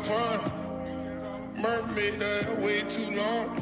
pond. Mermaid that way too long.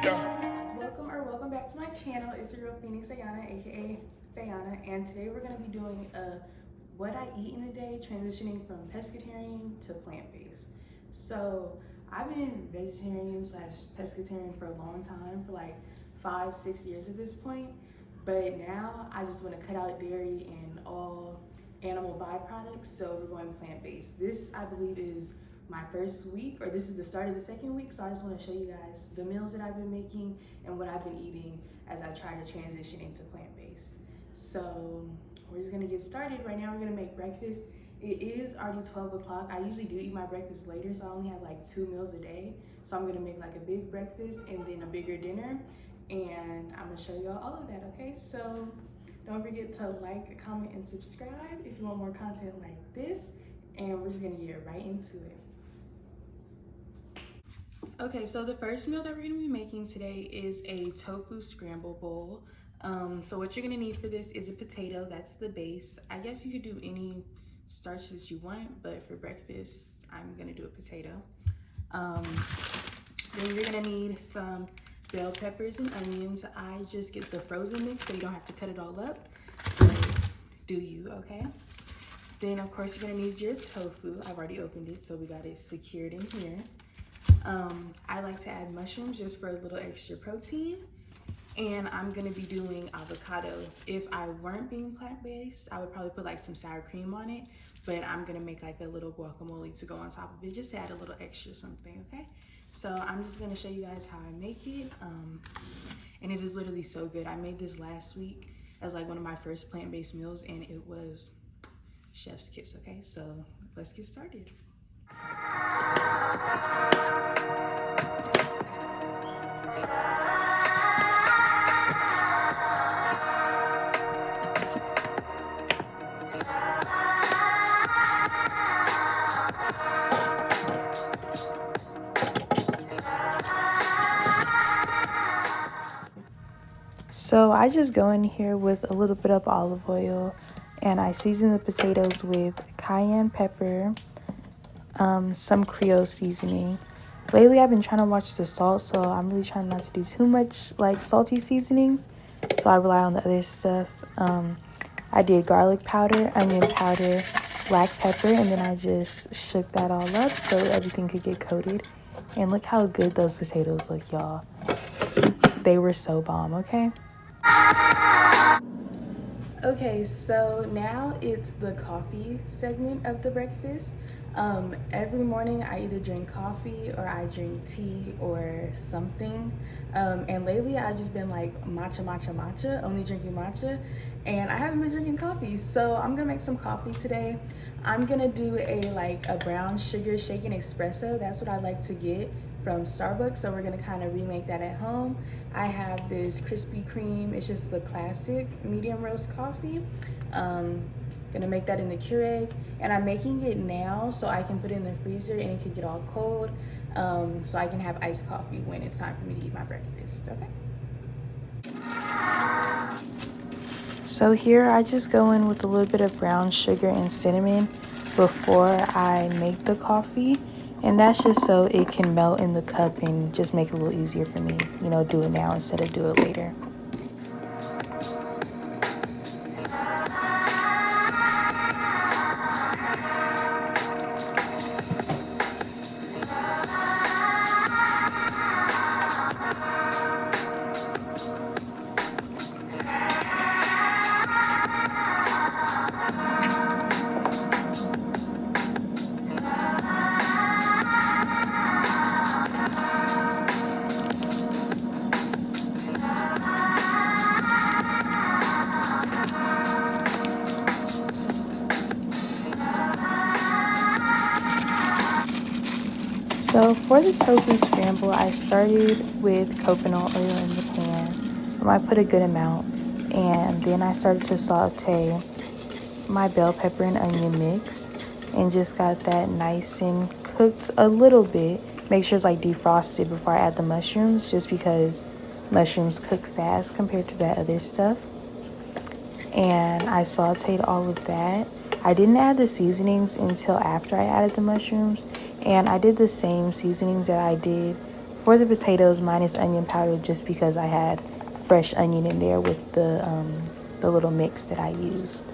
Yeah. Welcome back to my channel. It's your girl Phoenix Ayana, aka Fayana, and today we're gonna be doing what I eat in a day, transitioning from pescatarian to plant-based. So I've been vegetarian slash pescatarian for a long time, for like 5-6 years at this point. But now I just want to cut out dairy and all animal byproducts, so we're going plant-based. This, I believe, is my first week, or this is the start of the second week, so I just want to show you guys the meals that I've been making and what I've been eating as I try to transition into plant-based. So we're just gonna get started. Right now we're gonna make breakfast. It is already 12 o'clock. I usually do eat my breakfast later, so I only have like 2 meals a day. So I'm gonna make like a big breakfast and then a bigger dinner, and I'm gonna show y'all all of that, okay? So don't forget to like, comment, and subscribe if you want more content like this, and we're just gonna get right into it. Okay, so the first meal that we're gonna be making today is a tofu scramble bowl. So what you're gonna need for this is a potato. That's the base. I guess you could do any starches you want, but for breakfast, I'm gonna do a potato. Then you're gonna need some bell peppers and onions. I just get the frozen mix, so you don't have to cut it all up. Do you, okay? Then of course you're gonna need your tofu. I've already opened it, so we got it secured in here. I like to add mushrooms just for a little extra protein. And I'm gonna be doing avocado. If I weren't being plant-based, I would probably put like some sour cream on it, but I'm gonna make like a little guacamole to go on top of it, just to add a little extra something, okay? So I'm just gonna show you guys how I make it. And it is literally so good. I made this last week as like one of my first plant-based meals, and it was chef's kiss, okay? So let's get started. So I just go in here with a little bit of olive oil, and I season the potatoes with cayenne pepper, some Creole seasoning. Lately I've been trying to watch the salt, so I'm really trying not to do too much like salty seasonings, so I rely on the other stuff. I did garlic powder, onion powder, black pepper, and then I just shook that all up so everything could get coated. And look how good those potatoes look, y'all. They were so bomb, okay? Okay, so now it's the coffee segment of the breakfast. Every morning I either drink coffee or I drink tea or something. And lately I've just been like matcha, only drinking matcha. And I haven't been drinking coffee, so I'm gonna make some coffee today. I'm gonna do a brown sugar shaken espresso. That's what I like to get from Starbucks, so we're gonna kind of remake that at home. I have this Krispy Kreme. It's just the classic medium roast coffee. Gonna make that in the Keurig, and I'm making it now so I can put it in the freezer and it can get all cold, so I can have iced coffee when it's time for me to eat my breakfast, okay? So here I just go in with a little bit of brown sugar and cinnamon before I make the coffee. And that's just so it can melt in the cup and just make it a little easier for me, you know, do it now instead of do it later. So for the tofu scramble, I started with coconut oil in the pan. I put a good amount, and then I started to saute my bell pepper and onion mix, and just got that nice and cooked a little bit. Make sure it's like defrosted before I add the mushrooms, just because mushrooms cook fast compared to that other stuff. And I sauteed all of that. I didn't add the seasonings until after I added the mushrooms, And I did the same seasonings that I did for the potatoes minus onion powder, just because I had fresh onion in there with the little mix that I used.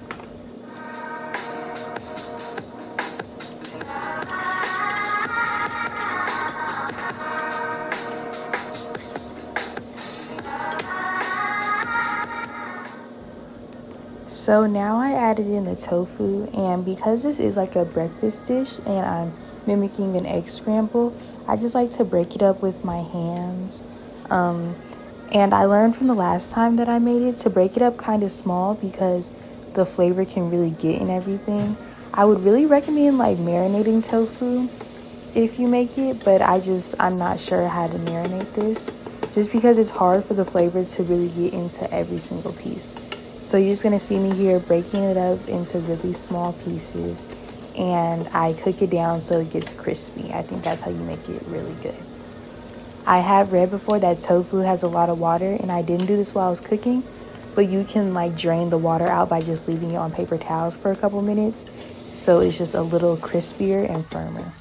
So now I added in the tofu, and because this is like a breakfast dish and I'm mimicking an egg scramble, I just like to break it up with my hands. And I learned from the last time that I made it to break it up kind of small because the flavor can really get in everything. I would really recommend like marinating tofu if you make it, but I'm not sure how to marinate this just because it's hard for the flavor to really get into every single piece. So you're just gonna see me here breaking it up into really small pieces, and I cook it down so it gets crispy. I think that's how you make it really good. I have read before that tofu has a lot of water, and I didn't do this while I was cooking, but you can like drain the water out by just leaving it on paper towels for a couple minutes, so it's just a little crispier and firmer.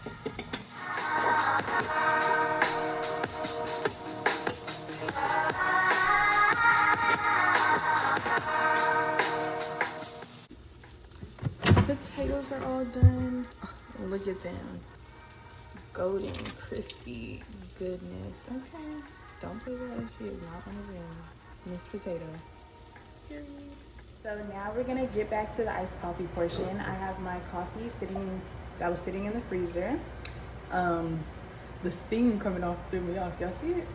Potatoes are all done. Look at them. Golden, crispy goodness. Okay. Don't play with that shit. Not on the rim. Miss Potato. Period. So now we're gonna get back to the iced coffee portion. I have my coffee that was sitting in the freezer. The steam coming off threw me off. Y'all see it?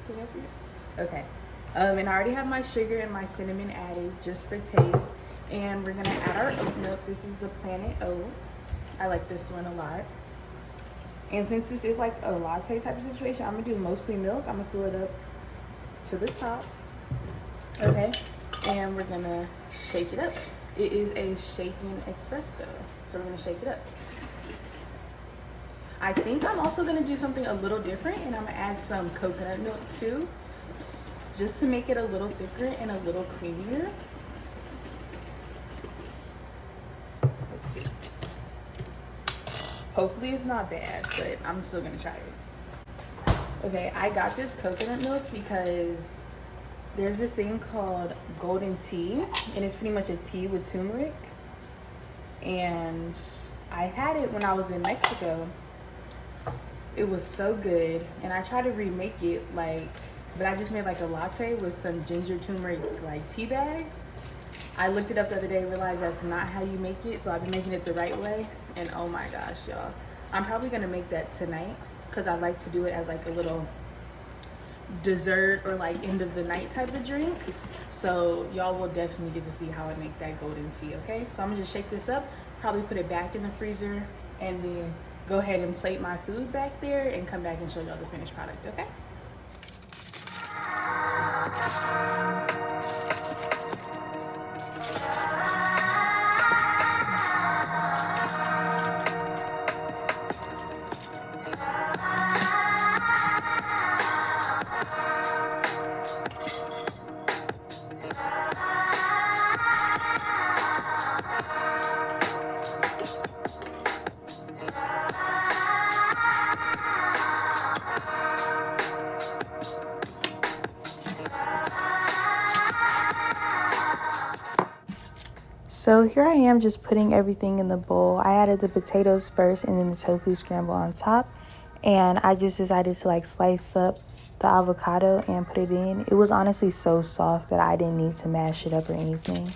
Can y'all see it? Okay. And I already have my sugar and my cinnamon added just for taste. And we're gonna add our oat milk. This is the Planet Oat. I like this one a lot. And since this is like a latte type of situation, I'm gonna do mostly milk. I'm gonna fill it up to the top. Okay. And we're gonna shake it up. It is a shaking espresso. So we're gonna shake it up. I think I'm also gonna do something a little different, and I'm gonna add some coconut milk too, just to make it a little thicker and a little creamier. Let's see. Hopefully it's not bad, but I'm still gonna try it. Okay, I got this coconut milk because there's this thing called golden tea, and it's pretty much a tea with turmeric. And I had it when I was in Mexico. It was so good, and I tried to remake it but I just made like a latte with some ginger turmeric like tea bags. I looked it up the other day, realized that's not how you make it, so I've been making it the right way, and oh my gosh, y'all. I'm probably gonna make that tonight because I like to do it as like a little dessert or like end of the night type of drink. So y'all will definitely get to see how I make that golden tea, okay? So I'm gonna just shake this up, probably put it back in the freezer, and then go ahead and plate my food back there and come back and show y'all the finished product, okay? So here I am just putting everything in the bowl. I added the potatoes first and then the tofu scramble on top. And I just decided to like slice up the avocado and put it in. It was honestly so soft that I didn't need to mash it up or anything.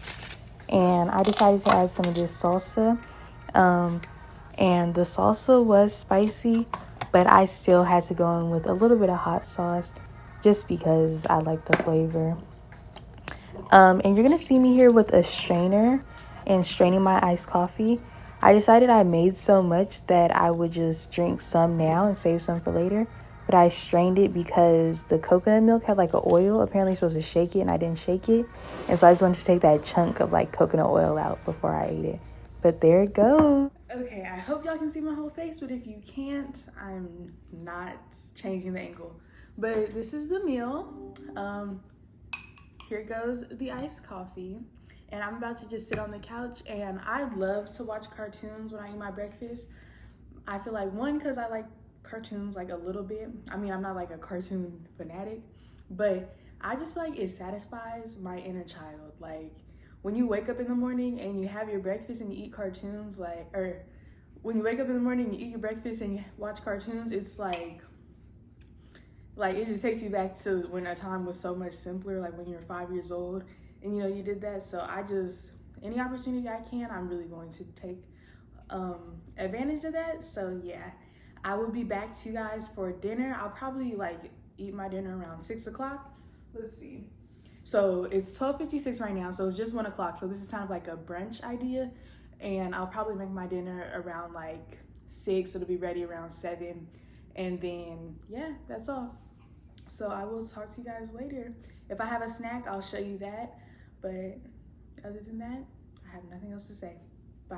And I decided to add some of this salsa. And the salsa was spicy, but I still had to go in with a little bit of hot sauce just because I like the flavor. And you're gonna see me here with a strainer and straining my iced coffee. I decided I made so much that I would just drink some now and save some for later, but I strained it because the coconut milk had like an oil. Apparently you're supposed to shake it, and I didn't shake it, and so I just wanted to take that chunk of like coconut oil out before I ate it. But there it goes. Okay, I hope y'all can see my whole face, but if you can't, I'm not changing the angle. But this is the meal. Here goes the iced coffee, and I'm about to just sit on the couch. And I love to watch cartoons when I eat my breakfast. I feel like, one, because I like cartoons like a little bit. I mean, I'm not like a cartoon fanatic, but I just feel like it satisfies my inner child. Like when you wake up in the morning and you have your breakfast and you eat cartoons, like, or when you wake up in the morning and you eat your breakfast and you watch cartoons, it's like it just takes you back to when a time was so much simpler, like when you were 5 years old and you know you did that. So I just, any opportunity I can, I'm really going to take advantage of that. So yeah, I will be back to you guys for dinner. I'll probably like eat my dinner around 6 o'clock. Let's see. So it's 12:56 right now, so it's just 1 o'clock. So this is kind of like a brunch idea, and I'll probably make my dinner around like 6. It'll be ready around 7, and then yeah, that's all. So I will talk to you guys later. If I have a snack, I'll show you that. But other than that, I have nothing else to say. Bye.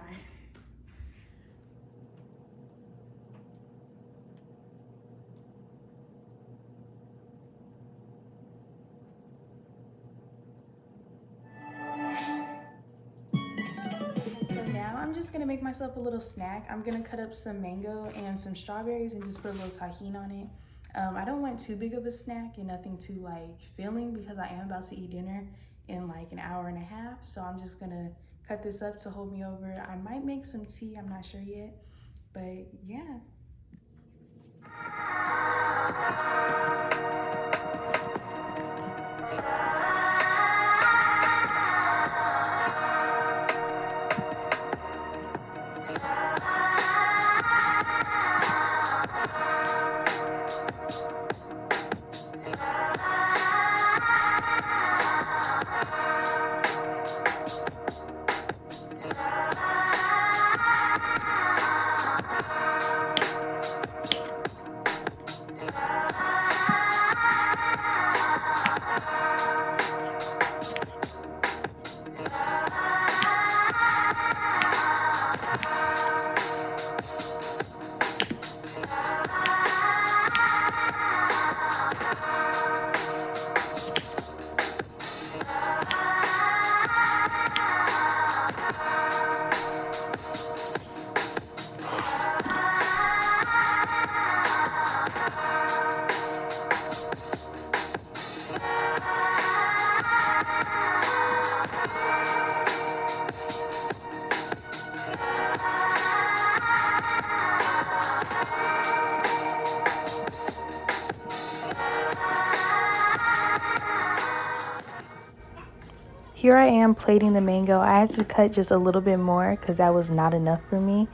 So now I'm just gonna make myself a little snack. I'm gonna cut up some mango and some strawberries and just put a little tahini on it. I don't want too big of a snack and nothing too like filling because I am about to eat dinner in like an hour and a half. So I'm just gonna cut this up to hold me over. I might make some tea, I'm not sure yet, but yeah. Here I am plating the mango. I had to cut just a little bit more because that was not enough for me.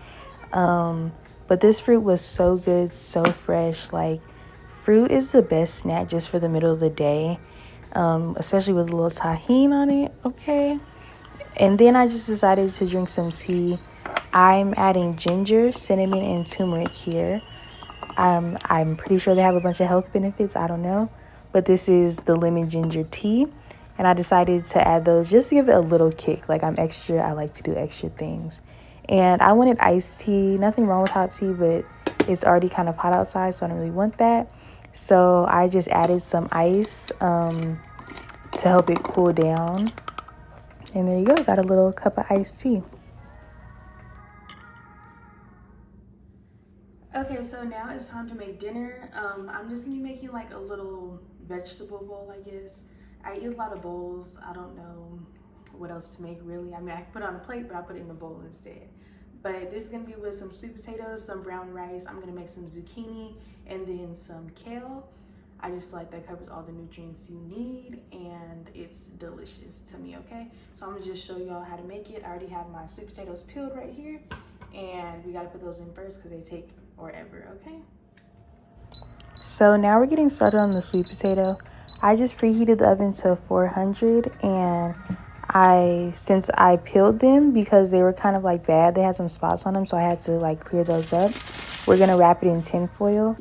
But this fruit was so good, so fresh. Like, fruit is the best snack just for the middle of the day, especially with a little tahini on it, okay? And then I just decided to drink some tea. I'm adding ginger, cinnamon, and turmeric here. I'm pretty sure they have a bunch of health benefits. I don't know. But this is the lemon ginger tea. And I decided to add those just to give it a little kick. Like, I'm extra. I like to do extra things. And I wanted iced tea. Nothing wrong with hot tea, but it's already kind of hot outside, so I don't really want that. So I just added some ice to help it cool down. And there you go. Got a little cup of iced tea. Okay, so now it's time to make dinner. I'm just gonna be making like a little vegetable bowl, I guess. I eat a lot of bowls. I don't know what else to make really. I mean, I can put it on a plate, but I put it in a bowl instead. But this is gonna be with some sweet potatoes, some brown rice. I'm gonna make some zucchini and then some kale. I just feel like that covers all the nutrients you need and it's delicious to me, okay? So I'm gonna just show y'all how to make it. I already have my sweet potatoes peeled right here and we gotta put those in first because they take forever, okay? So now we're getting started on the sweet potato. I just preheated the oven to 400 and since I peeled them because they were kind of like bad, they had some spots on them, so I had to like clear those up. We're gonna wrap it in tin foil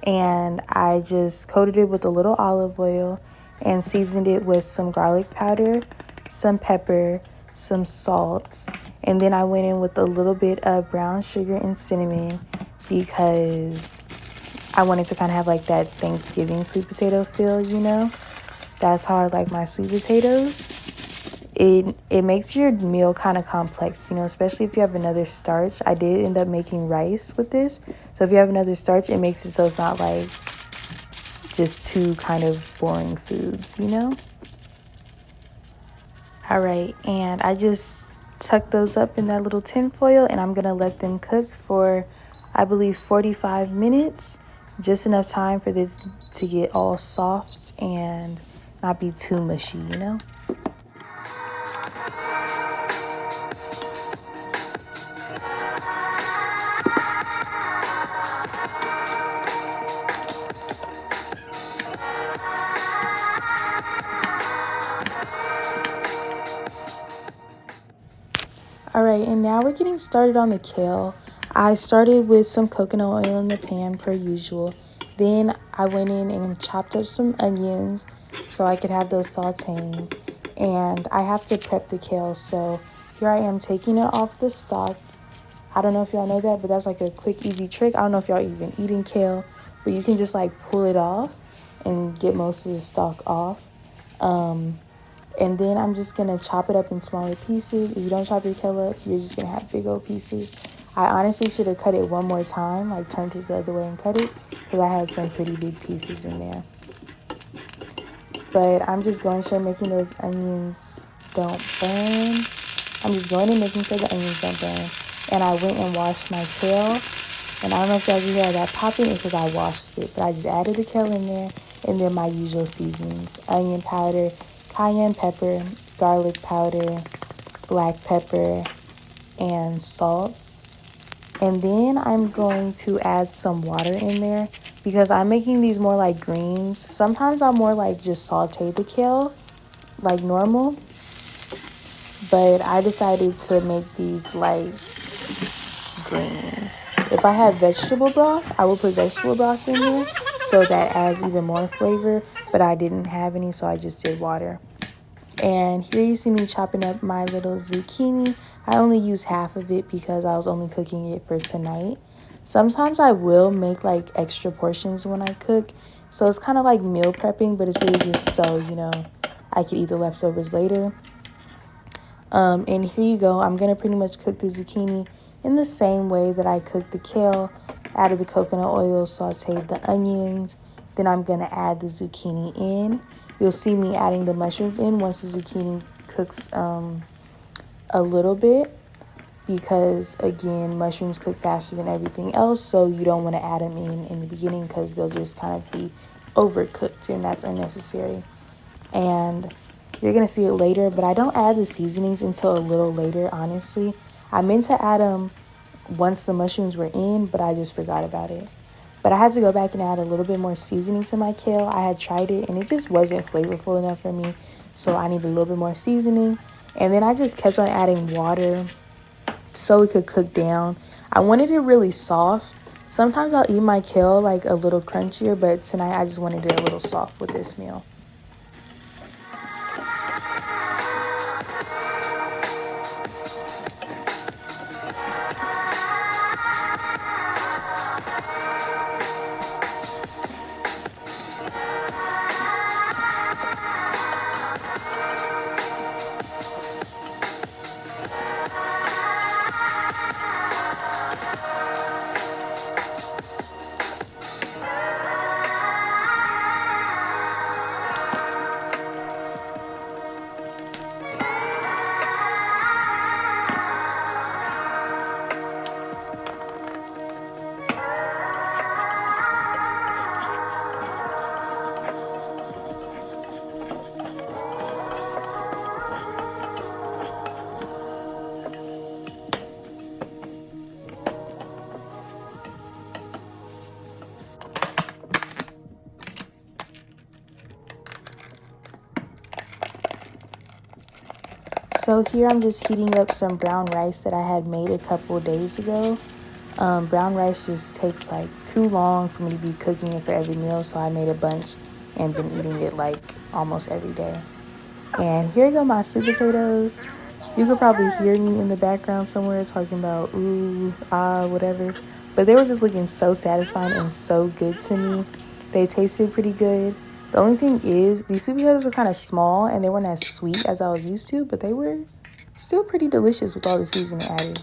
and I just coated it with a little olive oil and seasoned it with some garlic powder, some pepper, some salt, and then I went in with a little bit of brown sugar and cinnamon because I wanted to kind of have like that Thanksgiving sweet potato feel, you know? That's how I like my sweet potatoes. it makes your meal kind of complex, you know, especially if you have another starch. I did end up making rice with this. So if you have another starch, it makes it so it's not like just two kind of boring foods, you know? All right, and I just tuck those up in that little tin foil, and I'm gonna let them cook for, I believe, 45 minutes. Just enough time for this to get all soft and not be too mushy, you know? All right, and now we're getting started on the kale. I started with some coconut oil in the pan per usual. Then I went in and chopped up some onions so I could have those sauteing. And I have to prep the kale, so here I am taking it off the stalk. I don't know if y'all know that, but that's like a quick, easy trick. I don't know if y'all even eating kale, but you can just like pull it off and get most of the stalk off. And then I'm just going to chop it up in smaller pieces. If you don't chop your kale up, you're just going to have big old pieces. I honestly should have cut it one more time, like turned it the other way and cut it, because I had some pretty big pieces in there. But I'm just going to making those onions don't burn. I'm just going and making sure the onions don't burn. And I went and washed my kale. And I don't know if y'all can hear that popping, it's because I washed it. But I just added the kale in there, and then my usual seasonings. Onion powder, cayenne pepper, garlic powder, black pepper, and salt. And then I'm going to add some water in there because I'm making these more like greens. Sometimes I'll more like just saute the kale like normal. But I decided to make these like greens. If I had vegetable broth, I would put vegetable broth in there so that adds even more flavor. But I didn't have any, so I just did water. And here you see me chopping up my little zucchini. I only use half of it because I was only cooking it for tonight. Sometimes I will make like extra portions when I cook. So it's kind of like meal prepping, but it's really just so, you know, I could eat the leftovers later. And here you go. I'm going to pretty much cook the zucchini in the same way that I cooked the kale. Added the coconut oil, sauteed the onions. Then I'm going to add the zucchini in. You'll see me adding the mushrooms in once the zucchini cooks a little bit. Because, again, mushrooms cook faster than everything else. So you don't want to add them in the beginning because they'll just kind of be overcooked. And that's unnecessary. And you're going to see it later. But I don't add the seasonings until a little later, honestly. I meant to add them once the mushrooms were in, but I just forgot about it. But I had to go back and add a little bit more seasoning to my kale. I had tried it, and it just wasn't flavorful enough for me. So I needed a little bit more seasoning. And then I just kept on adding water so it could cook down. I wanted it really soft. Sometimes I'll eat my kale like a little crunchier, but tonight I just wanted it a little soft with this meal. So here I'm just heating up some brown rice that I had made a couple days ago. Brown rice just takes like too long for me to be cooking it for every meal, so I made a bunch and been eating it like almost every day. And here go my sweet potatoes. You could probably hear me in the background somewhere talking about ooh, ah, whatever. But they were just looking so satisfying and so good to me. They tasted pretty good. The only thing is these sweet potatoes were kind of small and they weren't as sweet as I was used to, but they were still pretty delicious with all the seasoning added.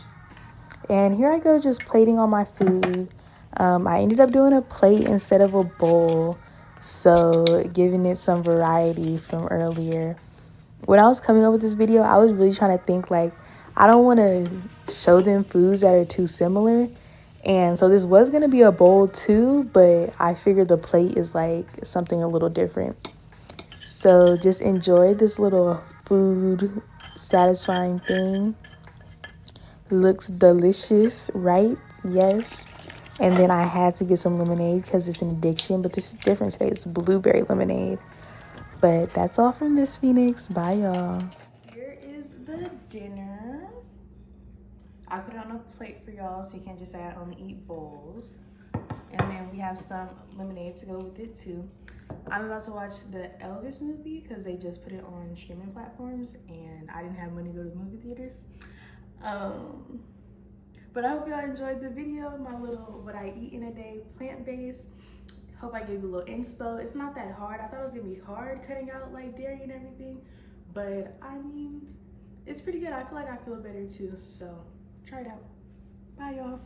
And here I go just plating all my food. I ended up doing a plate instead of a bowl, so giving it some variety from earlier. When I was coming up with this video, I was really trying to think like, I don't want to show them foods that are too similar. And so this was going to be a bowl too, but I figured the plate is like something a little different. So just enjoy this little food satisfying thing. Looks delicious, right? Yes. And then I had to get some lemonade because it's an addiction, but this is different today. It's blueberry lemonade. But that's all from this Phoenix. Bye, y'all. Here is the dinner. I put it on a plate for y'all so you can't just say I only eat bowls. And then we have some lemonade to go with it too. I'm about to watch the Elvis movie because they just put it on streaming platforms and I didn't have money to go to the movie theaters. But I hope y'all enjoyed the video, my little what I eat in a day, plant-based. Hope I gave you a little inspo. It's not that hard. I thought it was gonna be hard cutting out like dairy and everything, but I mean, it's pretty good. I feel like I feel better too, so try it out. Bye, y'all.